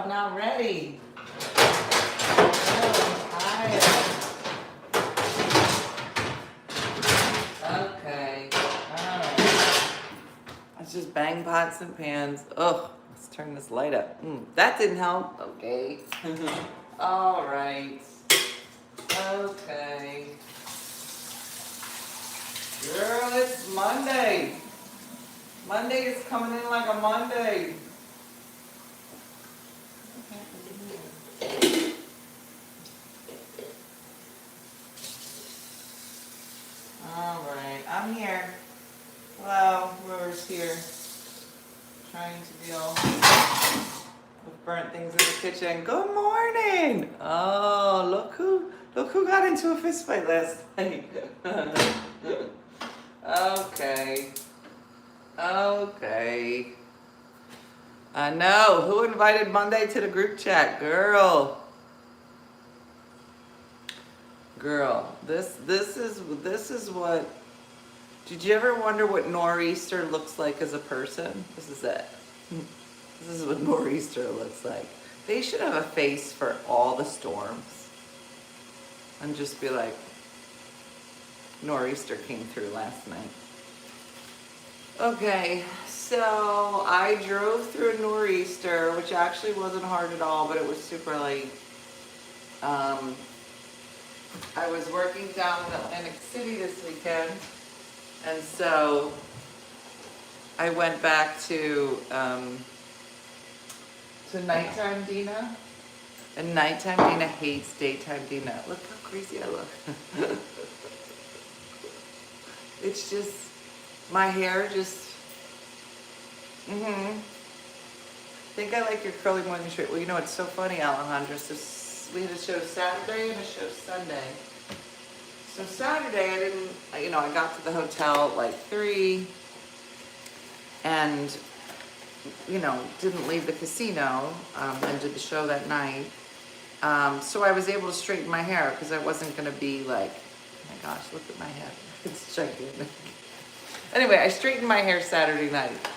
I'm not ready. I'm tired. Okay. Alright. Let's just bang pots and pans. Ugh. Let's turn this light up. That didn't help. Okay. Alright. Okay. Girl, it's Monday. Monday is coming in like a Monday. Alright, I'm here. Hello, whoever's here. Trying to deal with burnt things in the kitchen. Good morning! Oh, look who got into a fist fight last night. Okay. I know. Who invited Monday to the group chat? Girl, this is what. Did you ever wonder what Nor'easter looks like as a person? This is it. This is what Nor'easter looks like. They should have a face for all the storms. And just be like, Nor'easter came through last night. Okay, so I drove through a Nor'easter, which actually wasn't hard at all, but it was super late. I was working down in Atlantic City this weekend, and so I went back to nighttime Dena, and nighttime Dena hates daytime Dena. Look how crazy I look. It's just, my hair just, think I like your curly morning straight. Well, you know, it's so funny, Alejandra. So we had a show Saturday and a show Sunday. So Saturday, I got to the hotel at like 3 and, didn't leave the casino and did the show that night. So I was able to straighten my hair because I wasn't going to be like, oh my gosh, look at my head. It's gigantic. Anyway, I straightened my hair Saturday night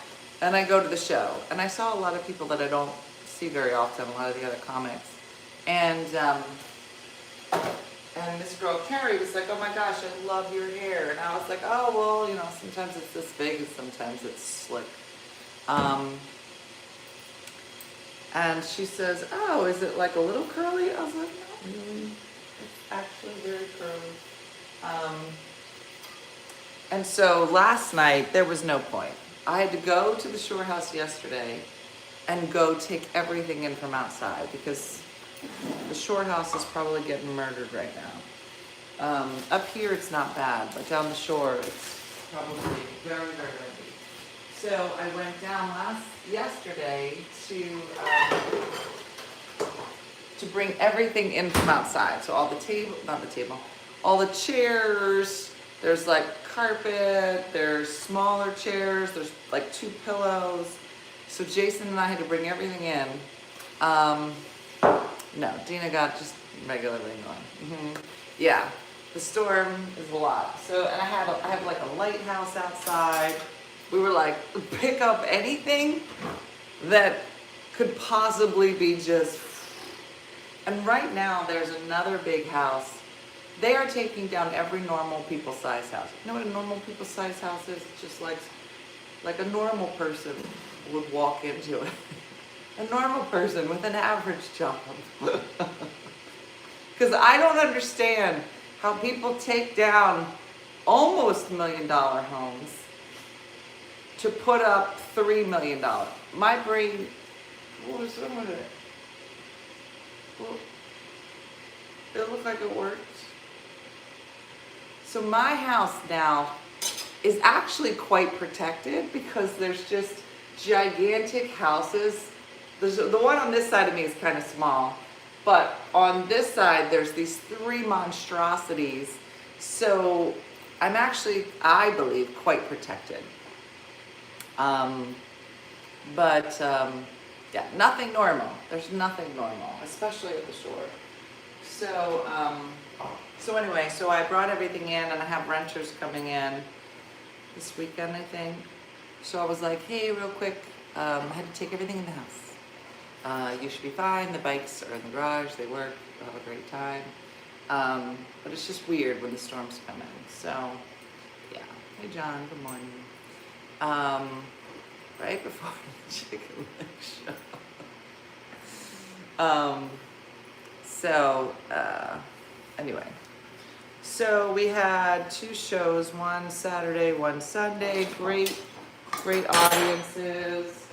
and I go to the show. And I saw a lot of people that I don't see very often, a lot of the other comics. And this girl, Carrie, was like, oh my gosh, I love your hair. And I was like, oh, well, sometimes it's this big and sometimes it's slick. And she says, oh, is it like a little curly? I was like, not really. It's actually very curly. And so last night, there was no point. I had to go to the shore house yesterday and go take everything in from outside because the shore house is probably getting murdered right now. Up here, it's not bad, but down the shore, it's probably very, very windy. So I went down yesterday to bring everything in from outside. So all the all the chairs, there's like carpet, there's smaller chairs, there's like 2 pillows. So Jason and I had to bring everything in. No, Dena got just regular rain on. Yeah, the storm is a lot. So, and I have like a lighthouse outside. We were like, pick up anything that could possibly be just. And right now, there's another big house. They are taking down every normal people-size house. You know what a normal people-size house is? It's just like a normal person would walk into it. A normal person with an average job. Because I don't understand how people take down almost $1 million homes to put up $3 million. My brain, what was wrong with it? Well, it looked like it worked. So my house now is actually quite protected because there's just gigantic houses. The one on this side of me is kind of small, but on this side there's these 3 monstrosities. So I'm actually, I believe, quite protected. Yeah, nothing normal. There's nothing normal, especially at the shore. So anyway, so I brought everything in and I have renters coming in this weekend, I think. So I was like, hey, real quick, I had to take everything in the house. You should be fine. The bikes are in the garage. They work. You'll have a great time. But it's just weird when the storms come in. So, yeah. Hey, John. Good morning. Right before the chicken leg show. Anyway. So we had 2 shows, one Saturday, one Sunday. Great audiences.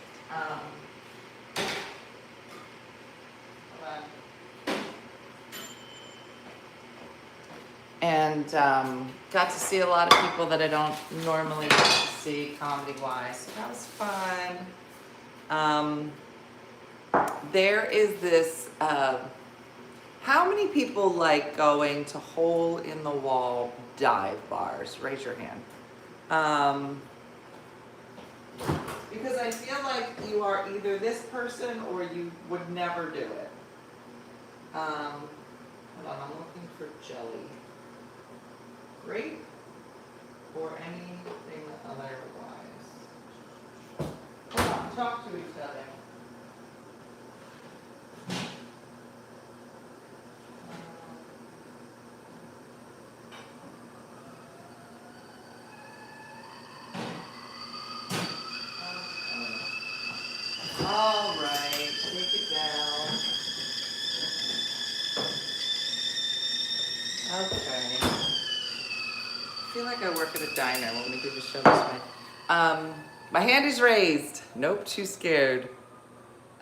And got to see a lot of people that I don't normally get to see comedy-wise. So that was fun. There is this, how many people like going to hole-in-the-wall dive bars? Raise your hand. Because I feel like you are either this person or you would never do it. Hold on, I'm looking for jelly. Grape or anything otherwise. Hold on, talk to each other. All right, take it down. Okay. I feel like I work at a diner. Let me do the show this way. My hand is raised. Nope, too scared.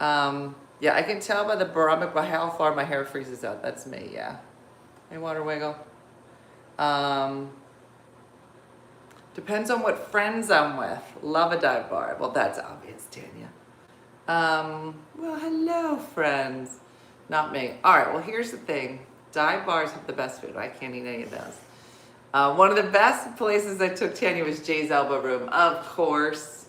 Yeah, I can tell by the barometer by how far my hair freezes out. That's me, yeah. Hey, Water Wiggle. Depends on what friends I'm with. Love a dive bar. Well, that's obvious, Tanya. Well, hello, friends. Not me. All right, well, here's the thing. Dive bars have the best food. I can't eat any of those. One of the best places I took Tanya was Jay's Elbow Room, of course.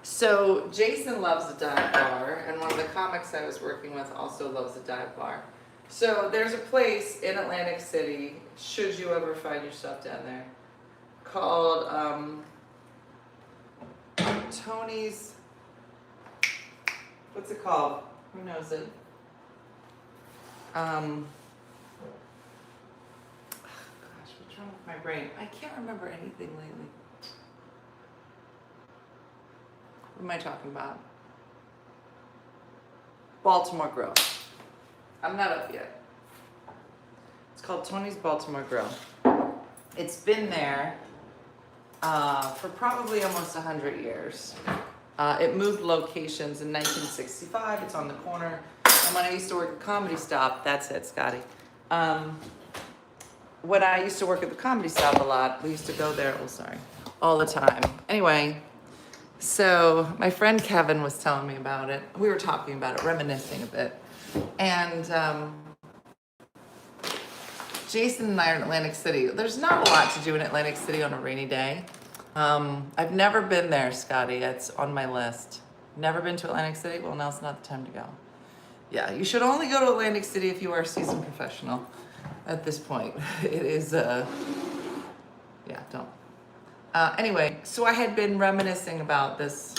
So Jason loves a dive bar, and one of the comics I was working with also loves a dive bar. So there's a place in Atlantic City, should you ever find yourself down there, called Tony's, what's it called? Who knows it? Gosh, what's wrong with my brain? I can't remember anything lately. What am I talking about? Baltimore Grill. I'm not up yet. It's called Tony's Baltimore Grill. It's been there for probably almost 100 years. It moved locations in 1965. It's on the corner. And when I used to work at Comedy Stop, that's it, Scotty. When I used to work at the Comedy Stop a lot, we used to go there, all the time. Anyway, so my friend Kevin was telling me about it. We were talking about it, reminiscing a bit. And Jason and I are in Atlantic City. There's not a lot to do in Atlantic City on a rainy day. I've never been there, Scotty. It's on my list. Never been to Atlantic City? Well, now's not the time to go. Yeah, you should only go to Atlantic City if you are a seasoned professional at this point. It is, yeah, don't. Anyway, so I had been reminiscing about this,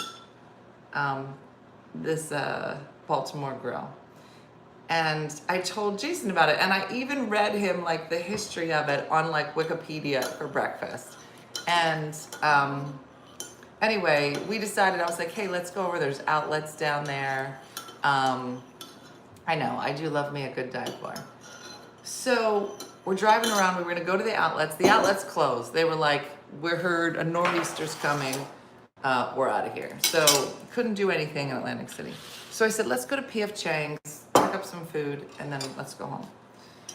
Baltimore Grill. And I told Jason about it, and I even read him like the history of it on like Wikipedia for breakfast. And anyway, we decided, I was like, hey, let's go over, there's outlets down there. I know, I do love me a good dive bar. So we're driving around, we were gonna go to the outlets closed. They were like, we heard a nor'easter's coming, we're out of here. So couldn't do anything in Atlantic City. So I said, let's go to P.F. Chang's, pick up some food, and then let's go home.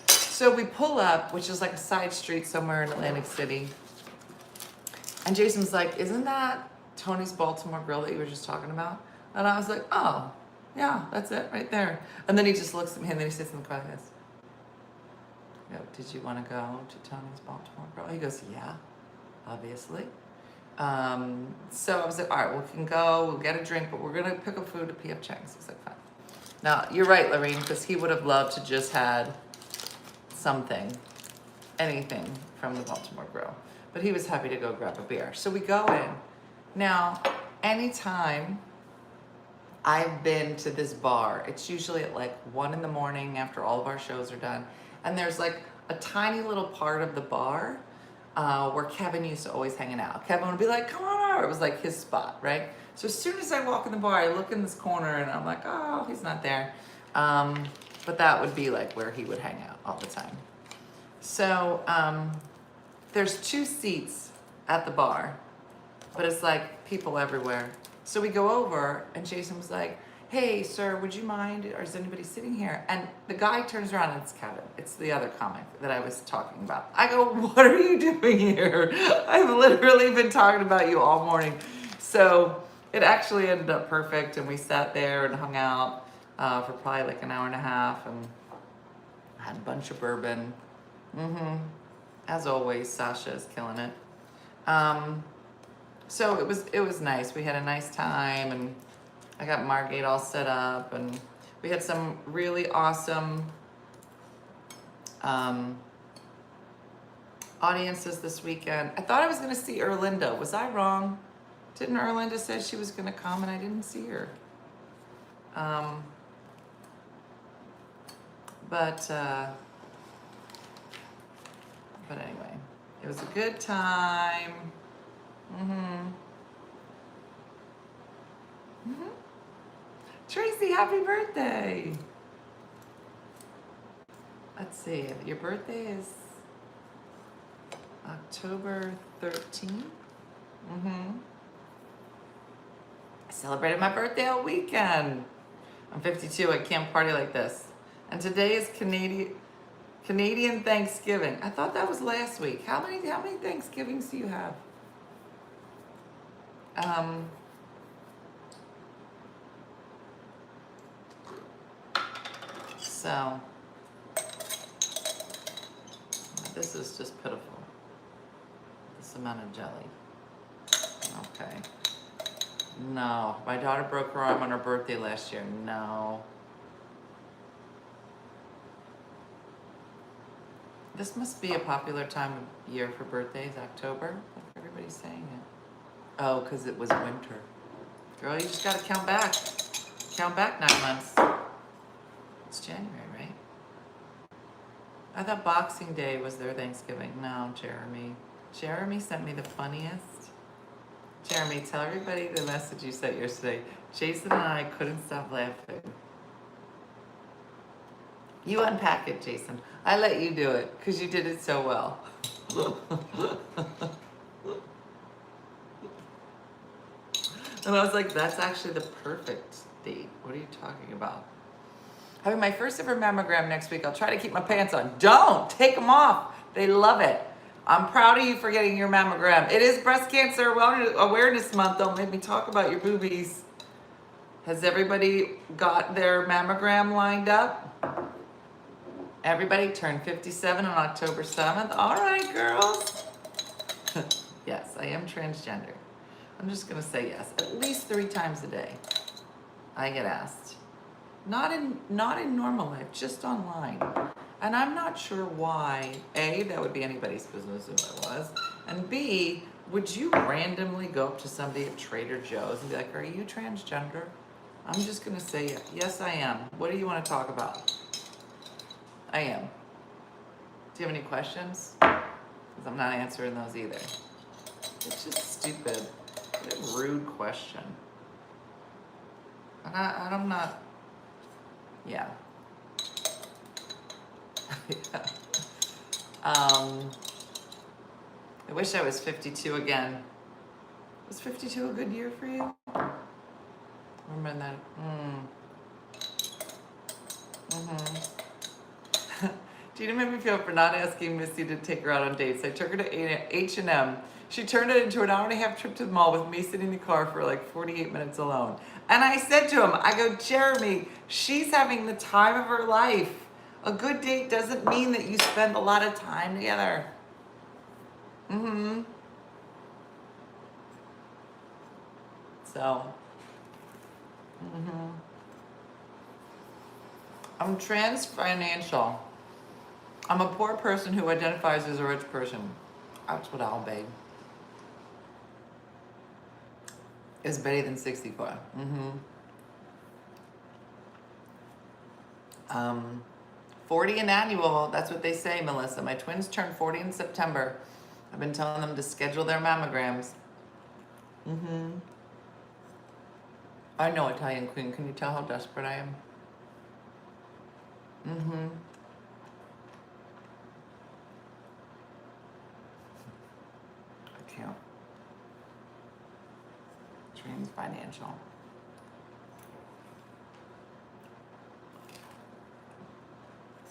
So we pull up, which is like a side street somewhere in Atlantic City. And Jason's like, isn't that Tony's Baltimore Grill that you were just talking about? And I was like, oh, yeah, that's it right there. And then he just looks at me and then he sits in the car and goes, yo, did you want to go to Tony's Baltimore Grill? He goes, yeah, obviously. So I was like, all right, we can go, we'll get a drink, but we're going to pick up food at P.F. Chang's. He's like, fine. Now, you're right, Lorene, because he would have loved to just had something, anything from the Baltimore Grill. But he was happy to go grab a beer. So we go in. Now, anytime I've been to this bar. It's usually at like 1 in the morning after all of our shows are done. And there's like a tiny little part of the bar where Kevin used to always hanging out. Kevin would be like, come on over. It was like his spot, right? So as soon as I walk in the bar, I look in this corner and I'm like, oh, he's not there. But that would be like where he would hang out all the time. So there's 2 seats at the bar, but it's like people everywhere. So we go over and Jason was like, hey, sir, would you mind, or is anybody sitting here? And the guy turns around and it's Kevin. It's the other comic that I was talking about. I go, what are you doing here? I've literally been talking about you all morning. So it actually ended up perfect, and we sat there and hung out for probably like an hour and a half and had a bunch of bourbon. As always, Sasha is killing it. So it was nice. We had a nice time, and I got Margate all set up, and we had some really awesome audiences this weekend. I thought I was going to see Erlinda. Was I wrong? Didn't Erlinda say she was going to come and I didn't see her? But anyway, it was a good time. Tracy, happy birthday. Let's see, your birthday is October 13th. I celebrated my birthday all weekend. I'm 52, I can't party like this. And today is Canadian Thanksgiving. I thought that was last week. How many Thanksgivings do you have? So this is just pitiful. This amount of jelly. Okay. No, my daughter broke her arm on her birthday last year. No. This must be a popular time of year for birthdays, October. Like everybody's saying it. Oh, because it was winter. Girl, you just gotta count back. Count back 9 months. It's January, right? I thought Boxing Day was their Thanksgiving. No, Jeremy. Jeremy sent me the funniest. Jeremy, tell everybody the message you sent yesterday. Jason and I couldn't stop laughing. You unpack it, Jason. I let you do it because you did it so well. And I was like, that's actually the perfect date. What are you talking about? Having my first ever mammogram next week. I'll try to keep my pants on. Don't! Take them off. They love it. I'm proud of you for getting your mammogram. It is Breast Cancer Awareness Month. Don't make me talk about your boobies. Has everybody got their mammogram lined up? Everybody turned 57 on October 7th. All right, girls. Yes, I am transgender. I'm just going to say yes. At least 3 times a day I get asked. Not in normal life, just online. And I'm not sure why. A, that would be anybody's business if it was. And B, would you randomly go up to somebody at Trader Joe's and be like, are you transgender? I'm just going to say, yes, I am. What do you want to talk about? I am. Do you have any questions? Because I'm not answering those either. It's just stupid. What a rude question. And I'm not, yeah. Yeah. I wish I was 52 again. Was 52 a good year for you? Remember that? Gina made me feel for not asking Missy to take her out on dates. I took her to H&M. She turned it into an hour-and-a-half trip to the mall with me sitting in the car for like 48 minutes alone. And I said to him, I go, Jeremy, she's having the time of her life. A good date doesn't mean that you spend a lot of time together. So, I'm trans financial. I'm a poor person who identifies as a rich person. That's what I'll be. Is better than 64. 40 and annual, that's what they say, Melissa. My twins turned 40 in September. I've been telling them to schedule their mammograms. I know, Italian Queen. Can you tell how desperate I am? I can't. Dreams Financial.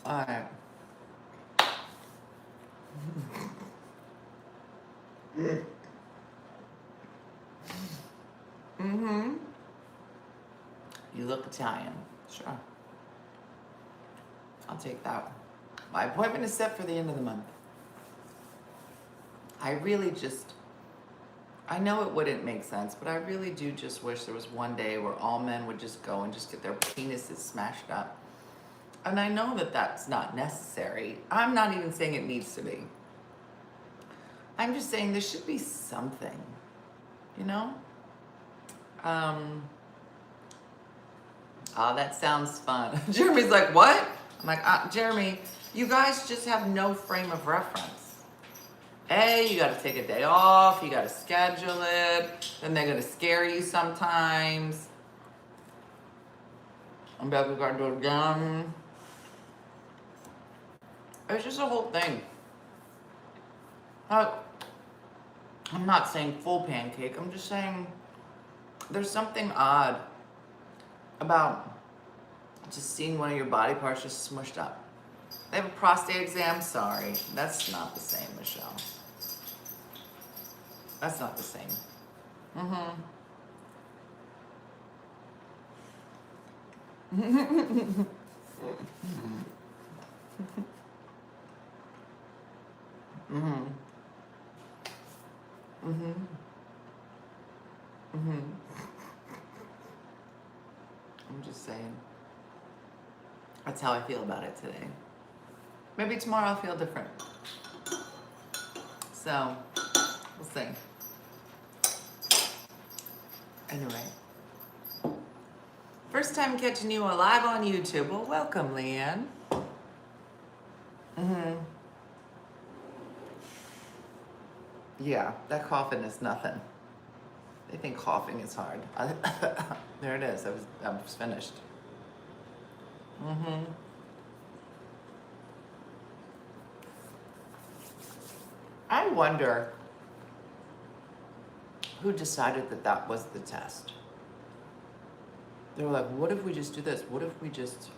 All right. You look Italian. Sure. I'll take that. My appointment is set for the end of the month. I really just, I know it wouldn't make sense, but I really do just wish there was one day where all men would just go and just get their penises smashed up. And I know that that's not necessary. I'm not even saying it needs to be. I'm just saying there should be something, you know? Oh, that sounds fun. Jeremy's like, what? I'm like, Jeremy, you guys just have no frame of reference. You gotta take a day off, you gotta schedule it, then they're gonna scare you sometimes. I'm back, we gotta do it again. It's just a whole thing. I'm not saying full pancake, I'm just saying there's something odd about just seeing one of your body parts just smushed up. They have a prostate exam, sorry. That's not the same, Michelle. That's not the same. I'm just saying. That's how I feel about it today. Maybe tomorrow I'll feel different. So, we'll see. Anyway. First time catching you live on YouTube. Well, welcome, Leanne. Yeah, that coughing is nothing. They think coughing is hard. There it is. I was finished. I wonder who decided that that was the test. They were like, what if we just do this? What if we just,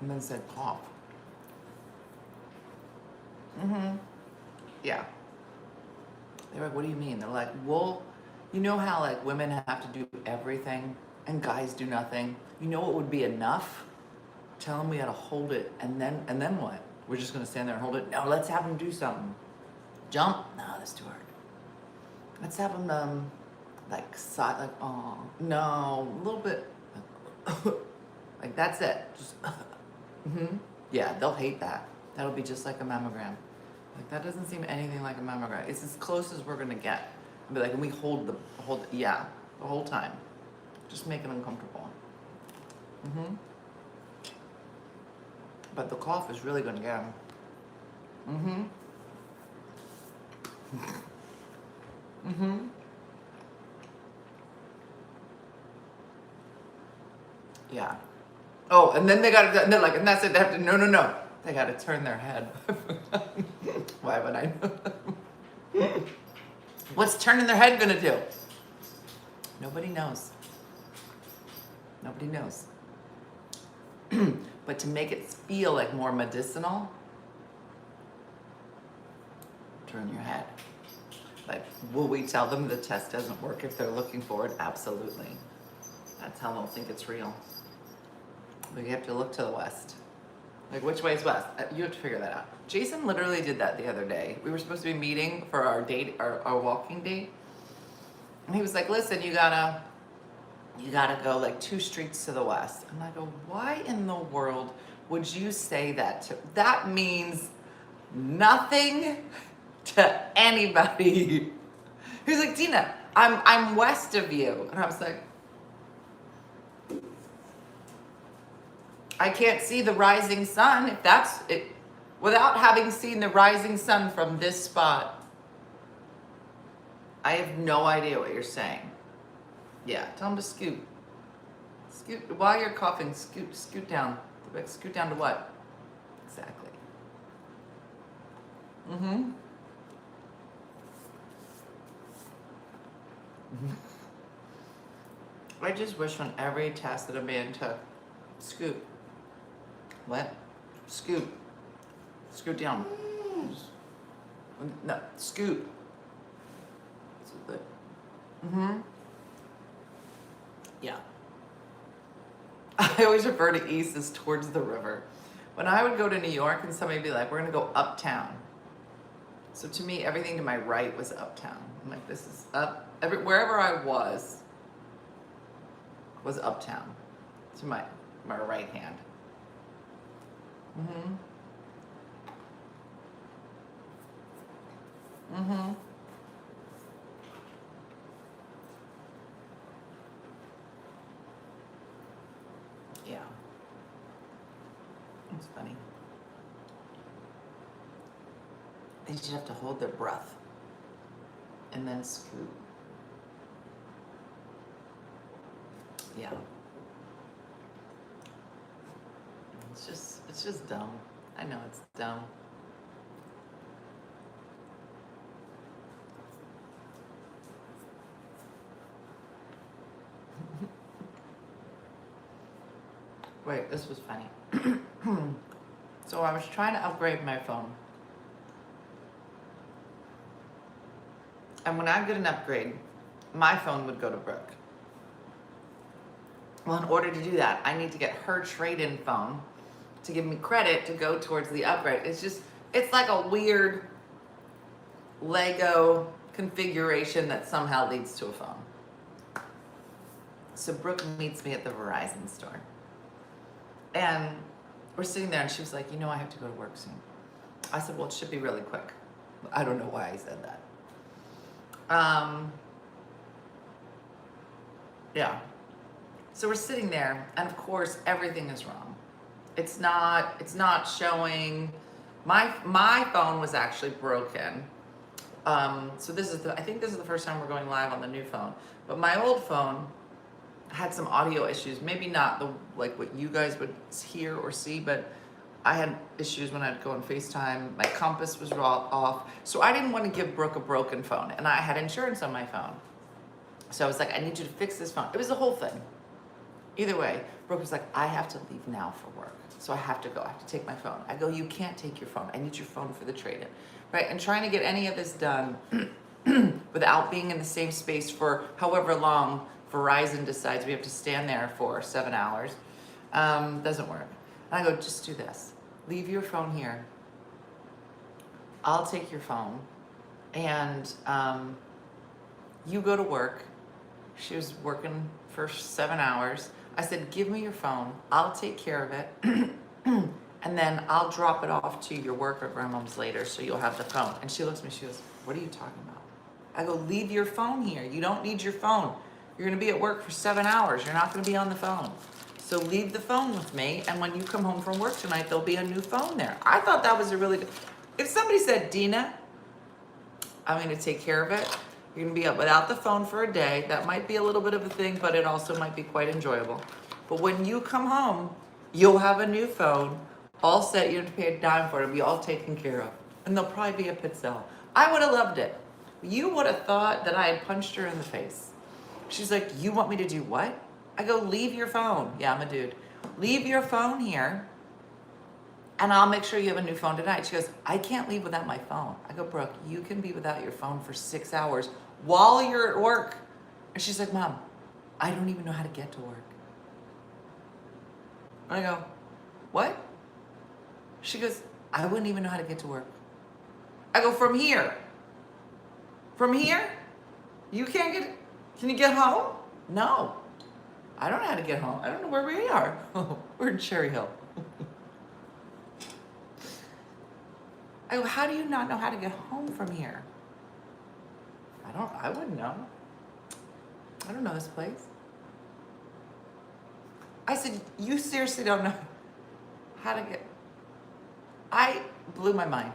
and then said cough. Yeah. They're like, what do you mean? They're like, well, you know how like women have to do everything and guys do nothing? You know what would be enough? Tell them we gotta hold it, and then what? We're just gonna stand there and hold it? No, let's have them do something. Jump? No, that's too hard. Let's have them oh, no, a little bit, like that's it. Just, yeah, they'll hate that. That'll be just like a mammogram. Like that doesn't seem anything like a mammogram. It's as close as we're gonna get. I'll be like, and we hold the whole time. Just make it uncomfortable. But the cough is really gonna get them. Yeah. Oh, and then they gotta, and they're like, and that's it, they have to, no. They gotta turn their head. Why would I know? What's turning their head gonna do? Nobody knows. Nobody knows. But to make it feel like more medicinal, turn your head. Like, will we tell them the test doesn't work if they're looking for it? Absolutely. That's how they'll think it's real. But you have to look to the west. Like, which way is west? You have to figure that out. Jason literally did that the other day. We were supposed to be meeting for our date, our walking date. And he was like, listen, you gotta go like 2 streets to the west. And I go, why in the world would you say that? That means nothing to anybody. He was like, Dena, I'm west of you. And I was like, I can't see the rising sun if that's it. Without having seen the rising sun from this spot, I have no idea what you're saying. Yeah, tell him to scoot. Scoot, while you're coughing, scoot down. Scoot down to what? Exactly. Mm-hmm. I just wish on every test that a man took, scoot. What? Scoot. Scoot down. No, scoot. Mm-hmm. Yeah. I always refer to east as towards the river. When I would go to New York and somebody would be like, we're gonna go uptown. So to me, everything to my right was uptown. I'm like, this is up, wherever I was uptown to my right hand. Mm-hmm. Mm-hmm. Yeah. It's funny. They just have to hold their breath and then scoot. Yeah. It's just dumb. I know it's dumb. Wait, this was funny. So I was trying to upgrade my phone. And when I get an upgrade, my phone would go to Brooke. Well, in order to do that, I need to get her trade-in phone to give me credit to go towards the upgrade. It's like a weird Lego configuration that somehow leads to a phone. So Brooke meets me at the Verizon store. And we're sitting there and she was like, I have to go to work soon. I said, well, it should be really quick. I don't know why I said that. Yeah. So we're sitting there, and of course, everything is wrong. It's not showing. My phone was actually broken. So I think this is the first time we're going live on the new phone. But my old phone had some audio issues. Maybe not like what you guys would hear or see, but I had issues when I'd go on FaceTime. My compass was off. So I didn't want to give Brooke a broken phone, and I had insurance on my phone. So I was like, I need you to fix this phone. It was the whole thing. Either way, Brooke was like, I have to leave now for work. So I have to go. I have to take my phone. I go, you can't take your phone. I need your phone for the trade-in. Right? And trying to get any of this done without being in the same space for however long Verizon decides we have to stand there for 7 hours doesn't work. And I go, just do this. Leave your phone here. I'll take your phone. And you go to work. She was working for 7 hours. I said, give me your phone. I'll take care of it. And then I'll drop it off to your work or grandmom's later so you'll have the phone. And she looks at me, she goes, what are you talking about? I go, leave your phone here. You don't need your phone. You're gonna be at work for 7 hours. You're not gonna be on the phone. So leave the phone with me. And when you come home from work tonight, there'll be a new phone there. I thought that was a really good, if somebody said, Dena, I'm gonna take care of it. You're gonna be up without the phone for a day. That might be a little bit of a thing, but it also might be quite enjoyable. But when you come home, you'll have a new phone, all set. You don't have to pay a dime for it. It'll be all taken care of. And there'll probably be a Pitzel. I would have loved it. You would have thought that I had punched her in the face. She's like, you want me to do what? I go, leave your phone. Yeah, I'm a dude. Leave your phone here, and I'll make sure you have a new phone tonight. She goes, I can't leave without my phone. I go, Brooke, you can be without your phone for 6 hours while you're at work. And she's like, Mom, I don't even know how to get to work. I go, what? She goes, I wouldn't even know how to get to work. I go, from here? From here? You can't get, can you get home? No. I don't know how to get home. I don't know where we are. We're in Cherry Hill. I go, how do you not know how to get home from here? I wouldn't know. I don't know this place. I said, you seriously don't know. How to get, I blew my mind.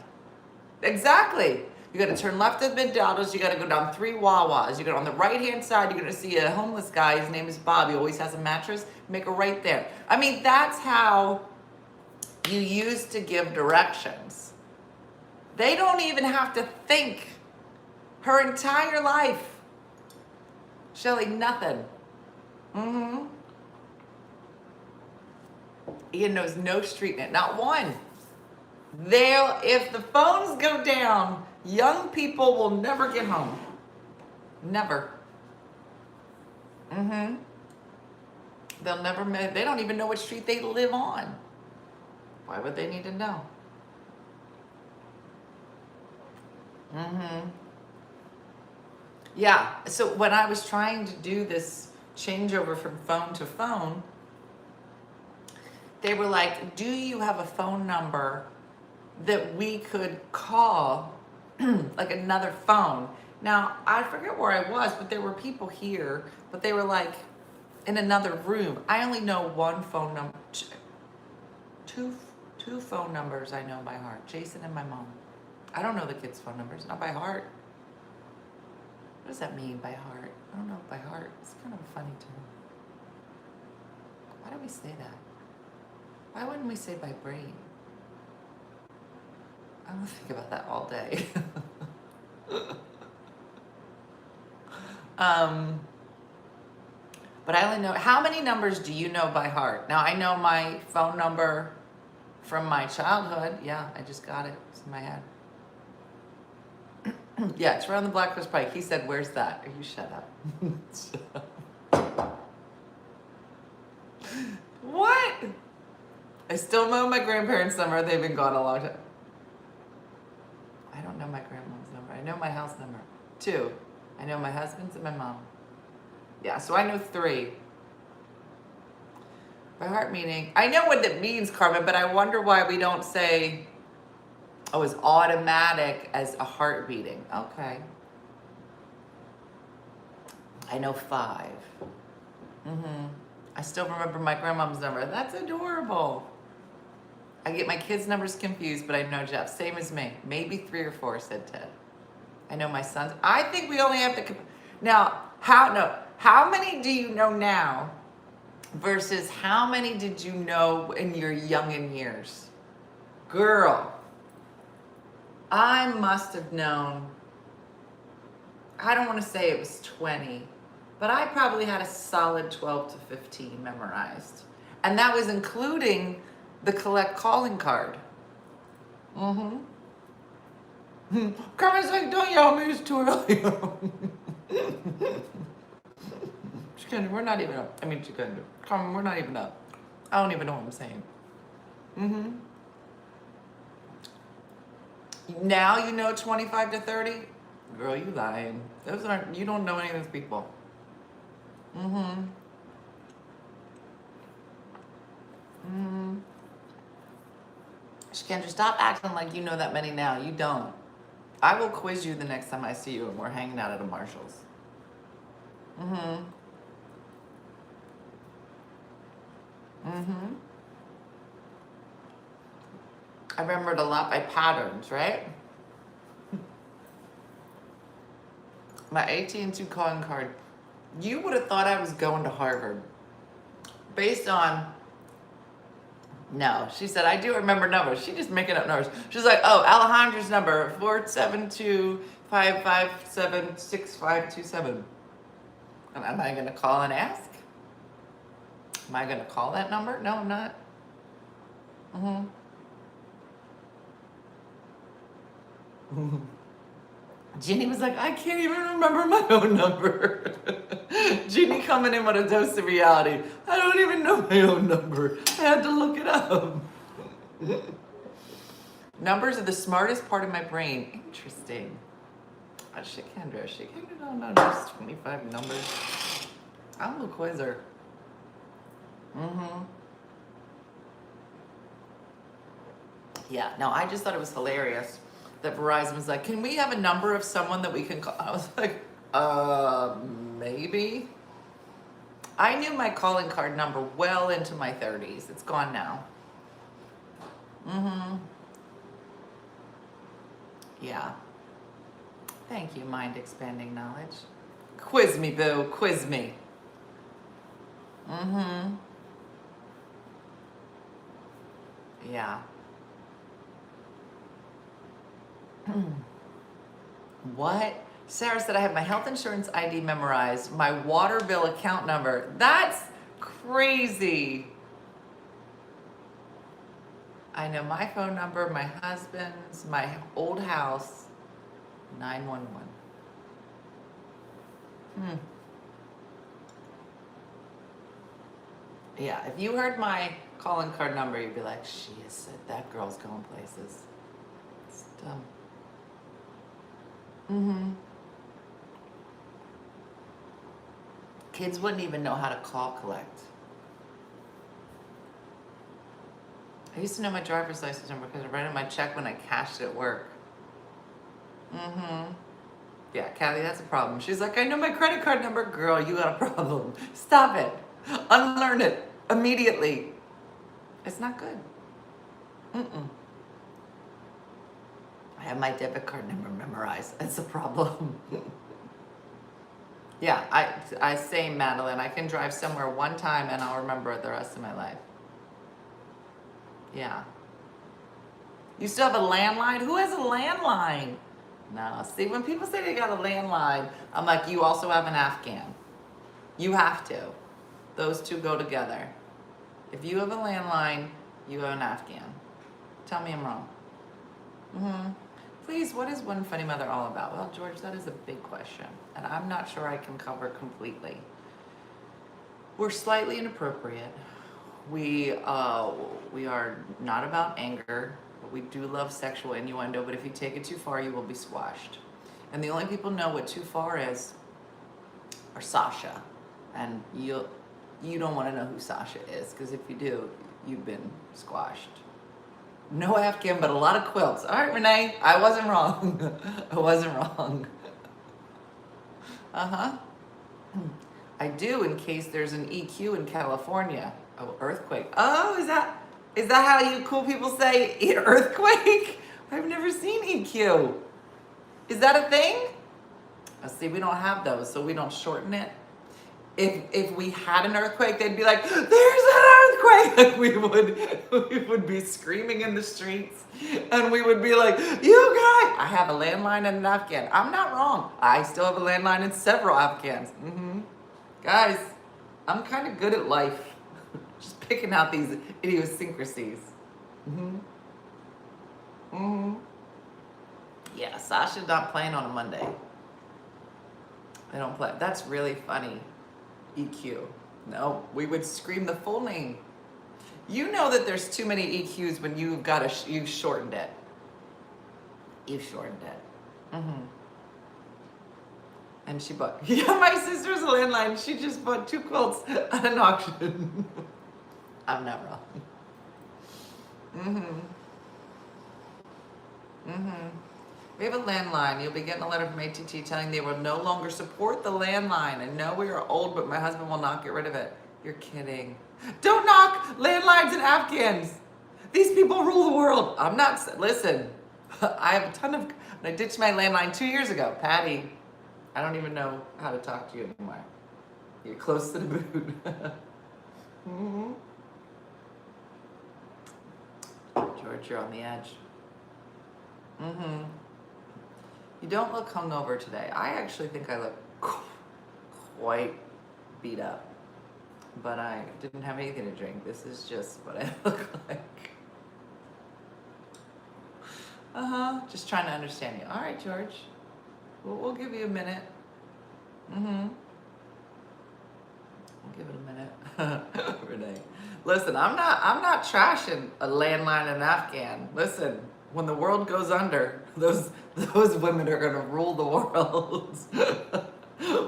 Exactly. You got to turn left at McDonald's. You got to go down 3 Wawas. You go on the right-hand side. You're going to see a homeless guy. His name is Bob. He always has a mattress. Make a right there. I mean, that's how you used to give directions. They don't even have to think. Her entire life. Shelly, nothing. Ian knows no street net, not one. If the phones go down, young people will never get home. Never. They'll never, they don't even know what street they live on. Why would they need to know? Yeah, so when I was trying to do this changeover from phone to phone, they were like, do you have a phone number that we could call, like another phone? Now, I forget where I was, but there were people here, but they were like in another room. I only know one phone number, two phone numbers I know by heart, Jason and my mom. I don't know the kids' phone numbers, not by heart. What does that mean by heart? I don't know by heart. It's kind of a funny term. Why do we say that? Why wouldn't we say by brain? I'm gonna think about that all day. But I only know, how many numbers do you know by heart? Now I know my phone number from my childhood. Yeah, I just got it. It's in my head. Yeah, it's around the Black Coast Pike. He said, where's that? You shut up. What? I still know my grandparents' number. They've been gone a long time. I don't know my grandma's number. I know my house number. 2. I know my husband's and my mom. Yeah, so I know 3. By heart meaning, I know what that means, Carmen, but I wonder why we don't say, oh, it's automatic as a heart beating. Okay. I know 5. I still remember my grandmom's number. That's adorable. I get my kids' numbers confused, but I know Jeff. Same as me. Maybe 3 or 4, said Ted. I know my sons. I think we only have to... Now, how many do you know now versus how many did you know in your youngin' years? Girl, I must have known, I don't want to say it was 20, but I probably had a solid 12 to 15 memorized. And that was including the collect calling card. Carmen's like, don't yell at me, it's too early. We're not even up. I mean, Carmen, we're not even up. I don't even know what I'm saying. Now you know 25 to 30? Girl, you lying. Those aren't, you don't know any of those people. Kendra, stop acting like you know that many now. You don't. I will quiz you the next time I see you and we're hanging out at a Marshall's. I remembered a lot by patterns, right? My AT&T calling card. You would have thought I was going to Harvard. Based on, no, she said, I do remember numbers. She's just making up numbers. She's like, oh, Alejandra's number, 472-557-6527. And am I going to call and ask? Am I going to call that number? No, I'm not. Jeannie was like, I can't even remember my own number. Jeannie coming in with a dose of reality. I don't even know my own number. I had to look it up. Numbers are the smartest part of my brain. Interesting. Shikendra don't know those 25 numbers. I'm a quizzer. Yeah, no, I just thought it was hilarious that Verizon was like, can we have a number of someone that we can call? I was like, maybe. I knew my calling card number well into my 30s. It's gone now. Mm-hmm. Yeah. Thank you, mind expanding knowledge. Quiz me, boo. Quiz me. Mm-hmm. Yeah. What? Sarah said I have my health insurance ID memorized, my water bill account number. That's crazy. I know my phone number, my husband's, my old house, 911. Hmm. Yeah, if you heard my calling card number, you'd be like, she has said that girl's going places. It's dumb. Mm-hmm. Kids wouldn't even know how to call collect. I used to know my driver's license number because I wrote in my check when I cashed it at work. Mm-hmm. Yeah, Kathy, that's a problem. She's like, I know my credit card number. Girl, you got a problem. Stop it. Unlearn it immediately. It's not good. Mm-mm. I have my debit card number memorized. That's a problem. Yeah, I say, Madeline, I can drive somewhere one time and I'll remember it the rest of my life. Yeah. You still have a landline? Who has a landline? No. See, when people say they got a landline, I'm like, you also have an Afghan. You have to. Those two go together. If you have a landline, you have an Afghan. Tell me I'm wrong. Mm-hmm. Please, what is One Funny Mother all about? Well, George, that is a big question, and I'm not sure I can cover completely. We're slightly inappropriate. We are not about anger, but we do love sexual innuendo, but if you take it too far, you will be squashed. And the only people know what too far is are Sasha. And you don't want to know who Sasha is, because if you do, you've been squashed. No Afghan, but a lot of quilts. All right, Renee, I wasn't wrong. I wasn't wrong. Uh-huh. I do, in case there's an EQ in California. Oh, earthquake. Oh, is that how you cool people say earthquake? I've never seen EQ. Is that a thing? Oh, see, we don't have those, so we don't shorten it. If we had an earthquake, they'd be like, there's an earthquake! Like we would be screaming in the streets, and we would be like, you guys! I have a landline and an Afghan. I'm not wrong. I still have a landline and several Afghans. Mm-hmm. Guys, I'm kind of good at life. Just picking out these idiosyncrasies. Mm-hmm. Mm-hmm. Yeah, Sasha's not playing on a Monday. They don't play. That's really funny. EQ. No, we would scream the full name. You know that there's too many EQs when you've shortened it. You've shortened it. Mm-hmm. And she bought, yeah, my sister's a landline. She just bought 2 quilts at an auction. I'm not wrong. Mm-hmm. Mm-hmm. We have a landline. You'll be getting a letter from AT&T telling they will no longer support the landline. I know we are old, but my husband will not get rid of it. You're kidding. Don't knock landlines and Afghans. These people rule the world. I'm not, listen, I have a ton of, I ditched my landline 2 years ago. Patty, I don't even know how to talk to you anymore. You're close to the boot. Mm-hmm. George, you're on the edge. Mm-hmm. You don't look hungover today. I actually think I look quite beat up, but I didn't have anything to drink. This is just what I look like. Uh-huh. Just trying to understand you. All right, George. We'll give you a minute. Mm-hmm. We'll give it a minute. Renee. Listen, I'm not trashing a landline and Afghan. Listen, when the world goes under, those women are gonna rule the world.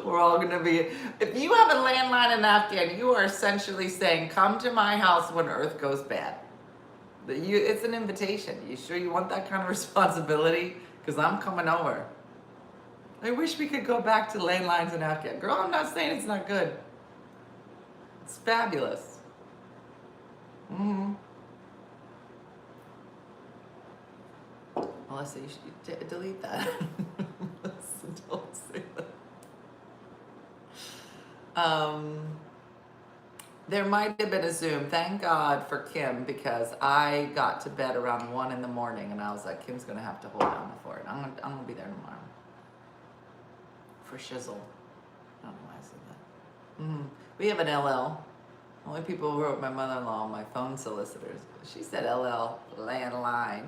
We're all gonna be. If you have a landline in Afghan, you are essentially saying, "Come to my house when Earth goes bad." It's an invitation. You sure you want that kind of responsibility? Because I'm coming over. I wish we could go back to landlines in Afghan. Girl, I'm not saying it's not good. It's fabulous. Mm-hmm. Melissa, you should delete that. Don't say that. There might have been a Zoom. Thank God for Kim, because I got to bed around 1 in the morning and I was like, Kim's gonna have to hold down the fort. I'm gonna be there tomorrow. For shizzle. I don't know why I said that. We have an LL. Only people who wrote my mother-in-law, my phone solicitors. She said LL, landline.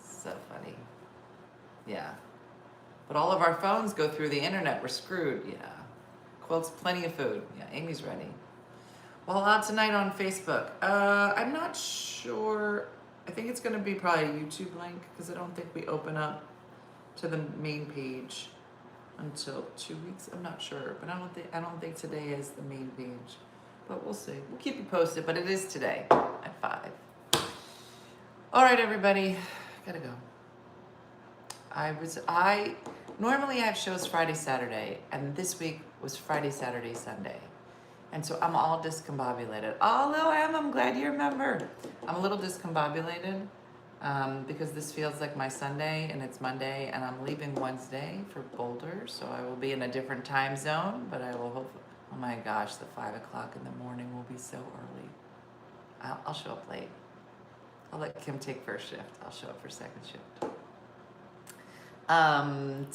So funny. Yeah. But all of our phones go through the internet. We're screwed. Yeah. Quilts, plenty of food. Yeah, Amy's ready. Well, out tonight on Facebook. I'm not sure. I think it's going to be probably a YouTube link, because I don't think we open up to the main page until 2 weeks. I'm not sure, but I don't think today is the main page. But we'll see. We'll keep you posted. But it is today at 5. All right, everybody. Gotta go. Normally I have shows Friday, Saturday, and this week was Friday, Saturday, Sunday. And so I'm all discombobulated. Although I'm glad you remember. I'm a little discombobulated because this feels like my Sunday and it's Monday, and I'm leaving Wednesday for Boulder, so I will be in a different time zone, but I will hope, oh my gosh, the 5 o'clock in the morning will be so early. I'll show up late. I'll let Kim take first shift. I'll show up for second shift.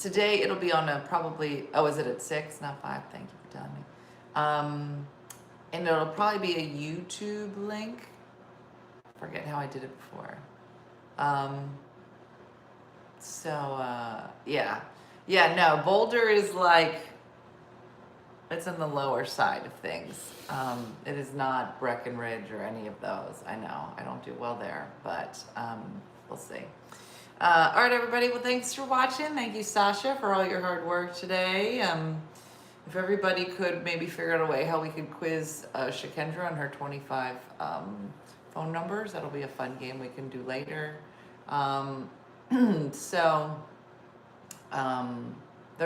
Today it'll be on probably, is it at 6, not 5? Thank you for telling me. And it'll probably be a YouTube link. Forget how I did it before. Yeah, no, Boulder is like, it's on the lower side of things. It is not Breckenridge or any of those. I know, I don't do well there, but we'll see. All right, everybody. Well, thanks for watching. Thank you, Sasha, for all your hard work today. If everybody could maybe figure out a way how we could quiz Shakendra on her 25 phone numbers, that'll be a fun game we can do later. There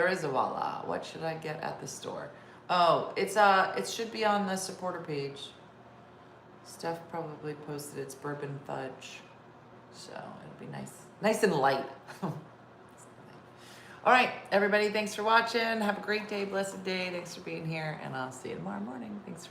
is a voila. What should I get at the store? Oh, it should be on the supporter page. Steph probably posted its bourbon fudge, so it'll be nice and light. All right, everybody, thanks for watching. Have a great day, blessed day. Thanks for being here, and I'll see you tomorrow morning. Thanks for